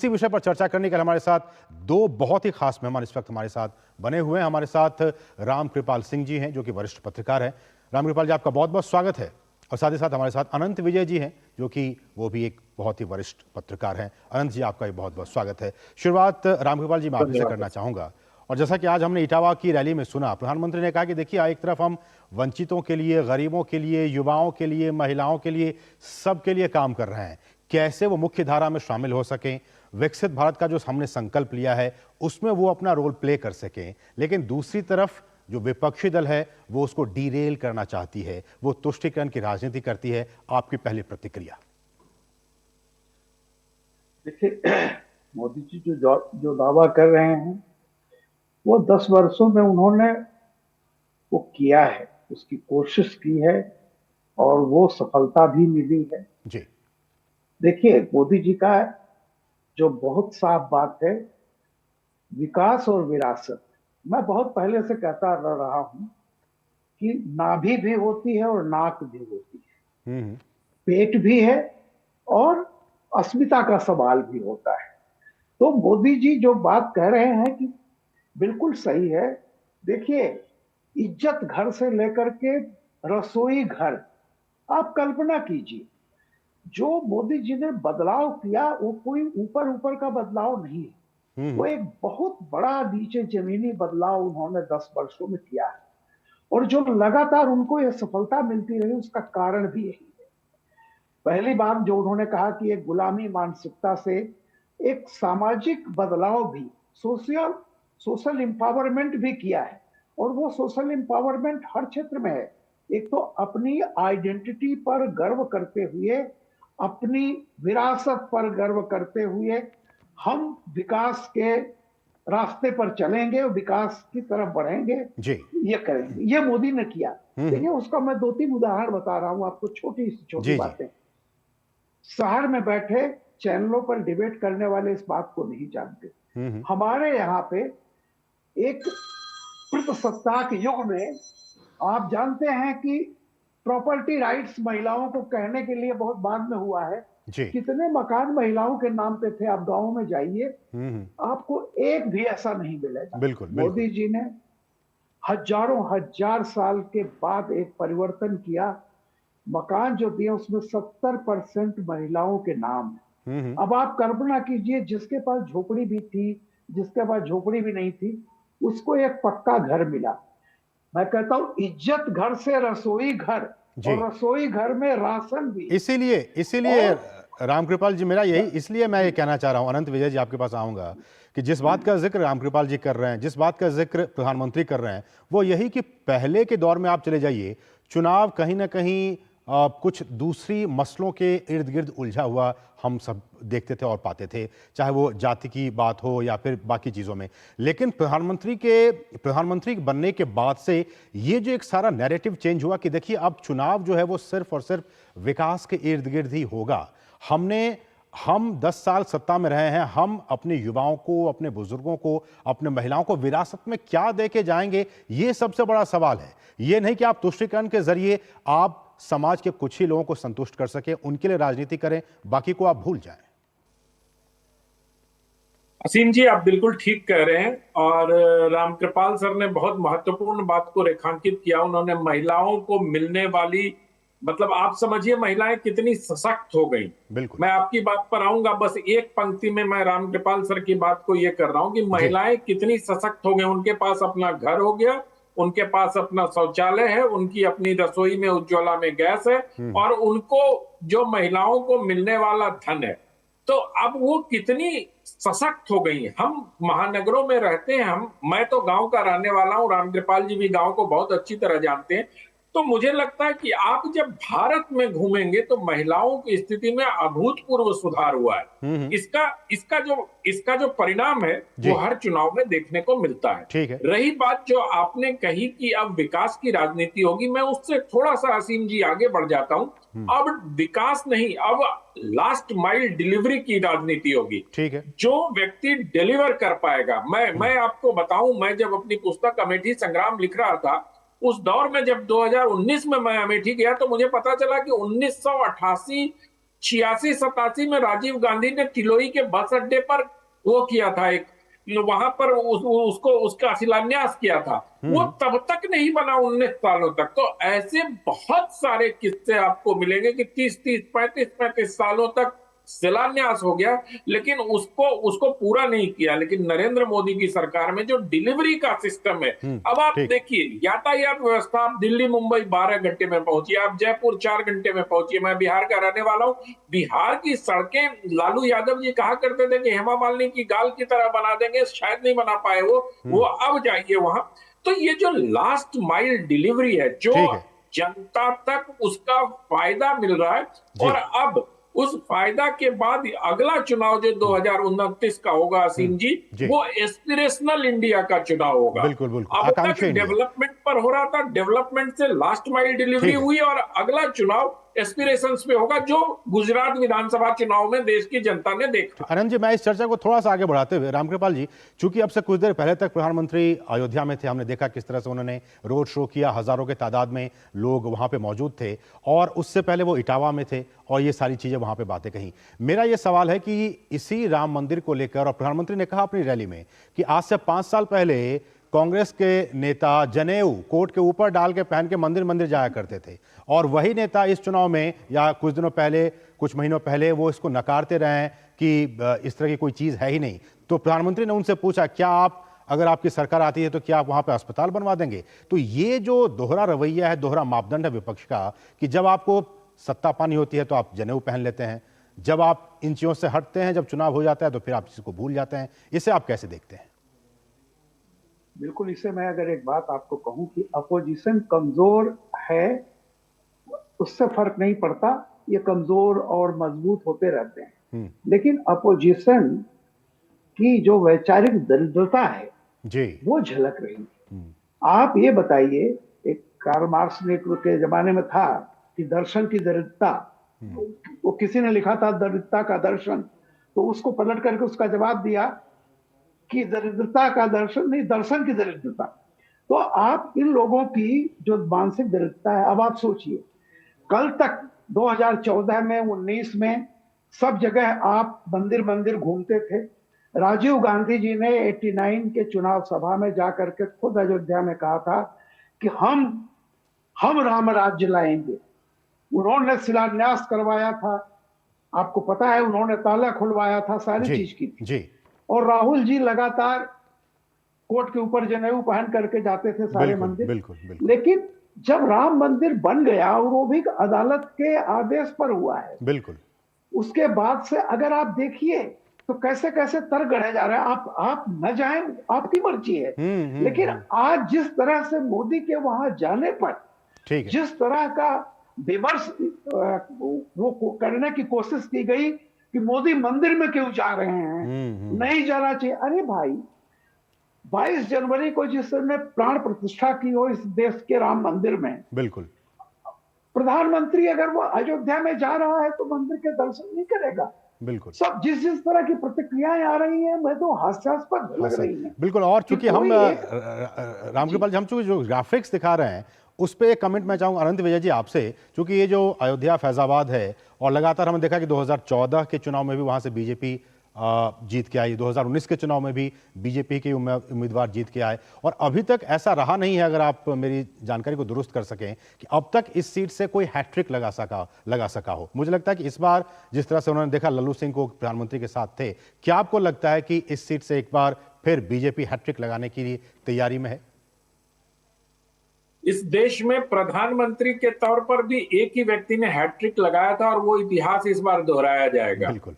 इसी विषय पर चर्चा करने के लिए हमारे साथ दो बहुत ही खास मेहमान इस वक्त हमारे साथ बने हुए हैं। हमारे साथ रामकृपाल सिंह जी हैं जो कि वरिष्ठ पत्रकार हैं। रामकृपाल जी, आपका बहुत बहुत स्वागत है। और साथ ही साथ हमारे साथ अनंत विजय जी हैं जो कि वो भी एक बहुत ही वरिष्ठ पत्रकार हैं। अनंत जी, आपका भी बहुत बहुत स्वागत है। शुरुआत रामकृपाल जी मैं आपसे करना चाहूंगा। और जैसा कि आज हमने इटावा की रैली में सुना, प्रधानमंत्री ने कहा कि देखिए एक तरफ हम वंचितों के लिए, गरीबों के लिए, युवाओं के लिए, महिलाओं के लिए, सबके लिए काम कर रहे हैं। कैसे वो मुख्य धारा में शामिल हो सकें, विकसित भारत का जो हमने संकल्प लिया है उसमें वो अपना रोल प्ले कर सकें। लेकिन दूसरी तरफ जो विपक्षी दल है वो उसको डीरेल करना चाहती है, वो तुष्टीकरण की राजनीति करती है। आपकी पहली प्रतिक्रिया? देखिए, मोदी जी जो दावा कर रहे हैं वो 10 वर्षों में उन्होंने वो किया है, उसकी कोशिश की है और वो सफलता भी मिली है जी। देखिए, मोदी जी का जो बहुत साफ बात है, विकास और विरासत। मैं बहुत पहले से कहता रहा हूं कि नाभि भी होती है और नाक भी होती है, पेट भी है और अस्मिता का सवाल भी होता है। तो मोदी जी जो बात कह रहे हैं कि बिल्कुल सही है। देखिए, इज्जत घर से लेकर के रसोई घर, आप कल्पना कीजिए, जो मोदी जी ने बदलाव किया वो कोई ऊपर ऊपर का बदलाव नहीं है, वो एक बहुत बड़ा नीचे जमीनी बदलाव उन्होंने 10 वर्षों में किया है। और जो लगातार उनको ये सफलता मिलती रही उसका कारण भी यही है। पहली बार जो उन्होंने कहा कि एक गुलामी मानसिकता से एक सामाजिक बदलाव भी, सोशल एम्पावरमेंट भी किया है। और वो सोशल एम्पावरमेंट हर क्षेत्र में है। एक तो अपनी आइडेंटिटी पर गर्व करते हुए, अपनी विरासत पर गर्व करते हुए हम विकास के रास्ते पर चलेंगे और विकास की तरफ बढ़ेंगे, जी। ये करेंगे, ये मोदी ने किया। देखिए, उसका मैं 2-3 उदाहरण बता रहा हूं आपको, छोटी सी छोटी जी जी। बातें। शहर में बैठे चैनलों पर डिबेट करने वाले इस बात को नहीं जानते। हमारे यहाँ पे एक प्रजासत्ताक युग में आप जानते हैं कि प्रॉपर्टी राइट्स महिलाओं को कहने के लिए बहुत बाद में हुआ है। जी। कितने मकान महिलाओं के नाम पे थे, आप गांव में जाइए, आपको एक भी ऐसा नहीं मिलेगा। बिल्कुल मोदी बिल्कुल। जी ने हजारों हजार साल के बाद एक परिवर्तन किया। मकान जो दिए उसमें 70% महिलाओं के नाम है। अब आप कल्पना कीजिए, जिसके पास झोपड़ी भी थी, जिसके पास झोपड़ी भी नहीं थी, उसको एक पक्का घर मिला। मैं कहता हूं, इज्जत घर से रसोई घर, जी। और रसोई घर में राशन भी। इसीलिए इसीलिए और रामकृपाल जी, मेरा यही, इसलिए मैं ये कहना चाह रहा हूं, अनंत विजय जी आपके पास आऊंगा, कि जिस बात का जिक्र रामकृपाल जी कर रहे हैं, जिस बात का जिक्र प्रधानमंत्री कर रहे हैं, वो यही कि पहले के दौर में आप चले जाइए, चुनाव कहीं ना कहीं कुछ दूसरी मसलों के इर्द गिर्द उलझा हुआ हम सब देखते थे और पाते थे, चाहे वो जाति की बात हो या फिर बाकी चीज़ों में। लेकिन प्रधानमंत्री बनने के बाद से ये जो एक सारा नैरेटिव चेंज हुआ कि देखिए अब चुनाव जो है वो सिर्फ और सिर्फ विकास के इर्द गिर्द ही होगा। हम 10 साल सत्ता में रहे हैं, हम अपने युवाओं को, अपने बुजुर्गों को, अपने महिलाओं को विरासत में क्या दे के जाएंगे, ये सबसे बड़ा सवाल है। ये नहीं कि आप तुष्टीकरण के जरिए आप समाज के कुछ ही लोगों को संतुष्ट कर सके, उनके लिए राजनीति करें, बाकी को आप भूल जाएं। असीम जी, आप बिल्कुल ठीक कह रहे हैं। और रामकृपाल सर ने बहुत महत्वपूर्ण बात को रेखांकित किया। उन्होंने महिलाओं को मिलने वाली, मतलब आप समझिए महिलाएं कितनी सशक्त हो गई। बिल्कुल। मैं आपकी बात पर आऊंगा, बस एक पंक्ति में मैं रामकृपाल सर की बात को ये कर रहा हूं कि महिलाएं कितनी सशक्त हो गई। उनके पास अपना घर हो गया, उनके पास अपना शौचालय है, उनकी अपनी रसोई में उज्ज्वला में गैस है, और उनको जो महिलाओं को मिलने वाला धन है, तो अब वो कितनी सशक्त हो गई। हम महानगरों में रहते हैं, मैं तो गांव का रहने वाला हूं, रामकृपाल जी भी गांव को बहुत अच्छी तरह जानते हैं। तो मुझे लगता है कि आप जब भारत में घूमेंगे तो महिलाओं की स्थिति में अभूतपूर्व सुधार हुआ है। इसका जो परिणाम है वो हर चुनाव में देखने को मिलता है। ठीक है। रही बात जो आपने कही कि अब विकास की राजनीति होगी, मैं उससे थोड़ा सा असीम जी आगे बढ़ जाता हूं। अब विकास नहीं, अब लास्ट माइल डिलीवरी की राजनीति होगी। ठीक है। जो व्यक्ति डिलीवर कर पाएगा। मैं आपको बताऊं, मैं जब अपनी पुस्तक अमेठी संग्राम लिख रहा था, उस दौर में जब 2019 में मैं अमेठी गया तो मुझे पता चला कि 1988 86-87 में राजीव गांधी ने तिलोई के बस अड्डे पर वो किया था, एक वहां पर उसको उसका शिलान्यास किया था, वो तब तक नहीं बना 19 सालों तक। तो ऐसे बहुत सारे किस्से आपको मिलेंगे कि 30-30, 35-35 सालों तक शिलान्यास हो गया, लेकिन उसको उसको पूरा नहीं किया। लेकिन नरेंद्र मोदी की सरकार में जो डिलीवरी का सिस्टम है, अब आप ठीक। देखिए यातायात व्यवस्था, आप दिल्ली मुंबई 12 घंटे में पहुंचिए, आप जयपुर 4 घंटे में पहुंचिए। मैं बिहार का रहने वाला हूं, बिहार की सड़कें लालू यादव जी कहा करते थे कि हेमा मालिनी की गाल की तरह बना देंगे, शायद नहीं बना पाए वो अब जाइए वहां। तो ये जो लास्ट माइल डिलीवरी है, जो ठीक है जनता तक उसका फायदा मिल रहा है, जी। और अब उस फायदा के बाद अगला चुनाव जो 2029 का होगा असीम जी, जी। वो एस्पिरेशनल इंडिया का चुनाव होगा। बिल्कुल बिल्कुल, अब तक आकांक्षी इंडिया। डेवलपमेंट पर हो रहा था, डेवलपमेंट से लास्ट माइल डिलीवरी ठीक है। हुई, और अगला चुनाव एस्पिरेशंस पे होगा, जो गुजरात विधानसभा चुनाव में देश की जनता ने देखा। अनंत जी, मैं इस चर्चा को थोड़ा सा आगे बढ़ाते हुए, रामकृपाल जी, चूंकि अब से कुछ देर पहले तक प्रधानमंत्री अयोध्या में थे, हमने देखा किस तरह से उन्होंने रोड शो किया, हजारों के तादाद में लोग वहां पे मौजूद थे, और उससे पहले वो इटावा में थे और ये सारी चीजें वहां पे बातें कही। मेरा ये सवाल है कि इसी राम मंदिर को लेकर, और प्रधानमंत्री ने कहा अपनी रैली में कि आज से 5 साल पहले कांग्रेस के नेता जनेऊ कोट के ऊपर डाल के पहन के मंदिर मंदिर जाया करते थे, और वही नेता इस चुनाव में या कुछ दिनों पहले, कुछ महीनों पहले वो इसको नकारते रहे हैं कि इस तरह की कोई चीज है ही नहीं। तो प्रधानमंत्री ने उनसे पूछा, क्या आप, अगर आपकी सरकार आती है तो क्या आप वहां पे अस्पताल बनवा देंगे? तो ये जो दोहरा रवैया है, दोहरा मापदंड है विपक्ष का, कि जब आपको सत्ता पानी होती है तो आप जनेऊ पहन लेते हैं, जब आप इन चीजों से हटते हैं, जब चुनाव हो जाता है तो फिर आप इसको भूल जाते हैं। इसे आप कैसे देखते हैं? बिल्कुल, इससे मैं अगर एक बात आपको कहूं कि अपोजिशन कमजोर है, उससे फर्क नहीं पड़ता, ये कमजोर और मजबूत होते रहते हैं। लेकिन अपोजिशन की जो वैचारिक दरिद्रता है जी, वो झलक रही है। आप ये बताइए, एक कार्ल मार्क्स ने के जमाने में था कि दर्शन की दरिद्रता, वो किसी ने लिखा था दरिद्रता का दर्शन, तो उसको पलट करके उसका जवाब दिया कि दरिद्रता का दर्शन नहीं, दर्शन की दरिद्रता। तो आप इन लोगों की जो मानसिक दरिद्रता है, अब आप सोचिए, कल तक 2014 में, 19 में सब जगह आप मंदिर मंदिर घूमते थे। राजीव गांधी जी ने 89 के चुनाव सभा में जाकर के खुद अयोध्या में कहा था कि हम राम राज्य लाएंगे। उन्होंने शिलान्यास करवाया था, आपको पता है, उन्होंने ताला खुलवाया था, सारी चीज की थी। जी। और राहुल जी लगातार कोट के ऊपर जनेऊ पहन करके जाते थे सारे मंदिर। बिल्कुल, बिल्कुल। लेकिन जब राम मंदिर बन गया, और वो भी अदालत के आदेश पर हुआ है, बिल्कुल। उसके बाद से अगर आप देखिए तो कैसे कैसे तर्क गढ़े जा रहे हैं। आप न जाएं, आपकी मर्जी है। लेकिन आज जिस तरह से मोदी के वहां जाने पर ठीक है, जिस तरह का विमर्श वो करने की कोशिश की गई कि मोदी मंदिर में क्यों जा रहे हैं, नहीं जाना चाहिए। अरे भाई, 22 जनवरी को जिसने प्राण प्रतिष्ठा की हो इस देश के राम मंदिर में, बिल्कुल, प्रधानमंत्री अगर वो अयोध्या में जा रहा है तो मंदिर के दर्शन नहीं करेगा। बिल्कुल। सब जिस जिस तरह की प्रतिक्रियाएं आ रही हैं, मैं तो हास्यास्पद लग रही हैं। बिल्कुल, और चूंकि हम रामकृपाल जी, हम चूंकि जो ग्राफिक्स दिखा रहे हैं उस पर एक कमेंट मैं चाहूंगा अनंत विजय जी आपसे, क्योंकि ये जो अयोध्या फैजाबाद है, और लगातार हमने देखा कि 2014 के चुनाव में भी वहां से बीजेपी जीत के आई, 2019 के चुनाव में भी बीजेपी के उम्मीदवार जीत के आए, और अभी तक ऐसा रहा नहीं है, अगर आप मेरी जानकारी को दुरुस्त कर सकें, कि अब तक इस सीट से कोई हैट्रिक लगा सका हो। मुझे लगता है कि इस बार जिस तरह से उन्होंने देखा लल्लू सिंह को प्रधानमंत्री के साथ थे, क्या आपको लगता है कि इस सीट से एक बार फिर बीजेपी हैट्रिक लगाने की तैयारी में है? इस देश में प्रधानमंत्री के तौर पर भी एक ही व्यक्ति ने हैट्रिक लगाया था, और वो इतिहास इस बार दोहराया जाएगा। बिल्कुल।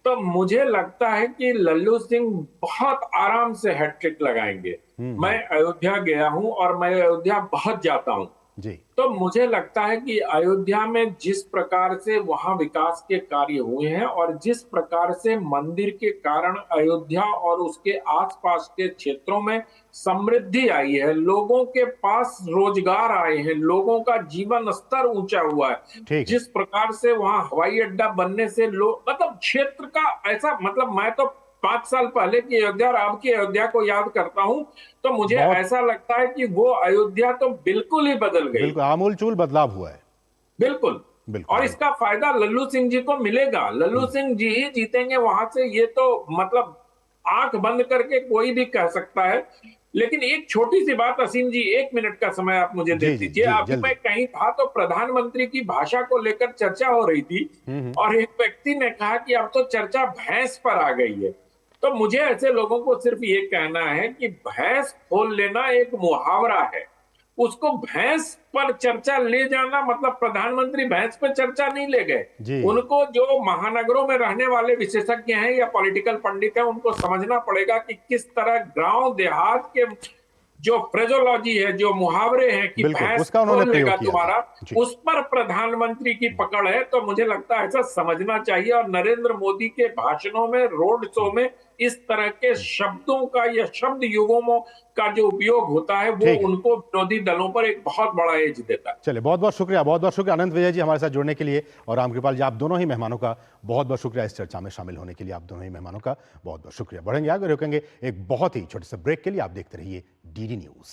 तो मुझे लगता है कि लल्लू सिंह बहुत आराम से हैट्रिक लगाएंगे। मैं अयोध्या गया हूं, और मैं अयोध्या बहुत जाता हूं जी। तो मुझे लगता है कि अयोध्या में जिस प्रकार से वहां विकास के कार्य हुए हैं, और जिस प्रकार से मंदिर के कारण अयोध्या और उसके आसपास के क्षेत्रों में समृद्धि आई है, लोगों के पास रोजगार आए हैं, लोगों का जीवन स्तर ऊंचा हुआ है, जिस प्रकार से वहां हवाई अड्डा बनने से लोग, मतलब क्षेत्र का ऐसा, मतलब मैं तो 5 साल पहले की अयोध्या और अब की अयोध्या को याद करता हूं, तो मुझे ऐसा लगता है कि वो अयोध्या तो बिल्कुल ही बदल गई। बिल्कुल, आमूलचूल बदलाव हुआ है। बिल्कुल। बिल्कुल। और इसका फायदा लल्लू सिंह जी को मिलेगा। लल्लू सिंह जी ही जीतेंगे वहां से, ये तो मतलब आंख बंद करके कोई भी कह सकता है। लेकिन एक छोटी सी बात, असीम जी, 1 मिनट का समय आप मुझे दे जी जी दीजिए। जी, अभी जल्दी। मैं कहीं था तो प्रधानमंत्री की भाषा को लेकर चर्चा हो रही थी, और एक व्यक्ति ने कहा कि अब तो चर्चा भैंस पर आ गई है। तो मुझे ऐसे लोगों को सिर्फ ये कहना है कि भैंस खोल लेना एक मुहावरा है, उसको भैंस पर चर्चा ले जाना मतलब प्रधानमंत्री भैंस पर चर्चा नहीं ले गए। जी उनको जो महानगरों में रहने वाले विशेषज्ञ हैं या पॉलिटिकल पंडित हैं, उनको समझना पड़ेगा कि किस तरह गांव देहात के जो फ्रेजोलॉजी है, जो मुहावरे हैं कि बिल्कुल, भैंस उसका उन्होंने खोल लेगा प्रयोग किया था। तुम्हारा, जी। उस पर प्रधानमंत्री की पकड़ है। तो मुझे लगता है ऐसा समझना चाहिए, और नरेंद्र मोदी के भाषणों में, रोड शो में इस तरह के शब्दों का या शब्द युगमों का जो उपयोग होता है, वो ठीक है। उनको विरोधी दलों पर एक बहुत बड़ा एज देता है। चलिए, बहुत बहुत शुक्रिया अनंत विजय जी हमारे साथ जुड़ने के लिए, और रामकृपाल जी, आप दोनों ही मेहमानों का बहुत बहुत शुक्रिया इस चर्चा में शामिल होने के लिए। आप दोनों ही मेहमानों का बहुत बहुत शुक्रिया। बढ़ेंगे आगे, रुकेंगे एक बहुत ही छोटे से ब्रेक के लिए। आप देखते रहिए डीडी न्यूज।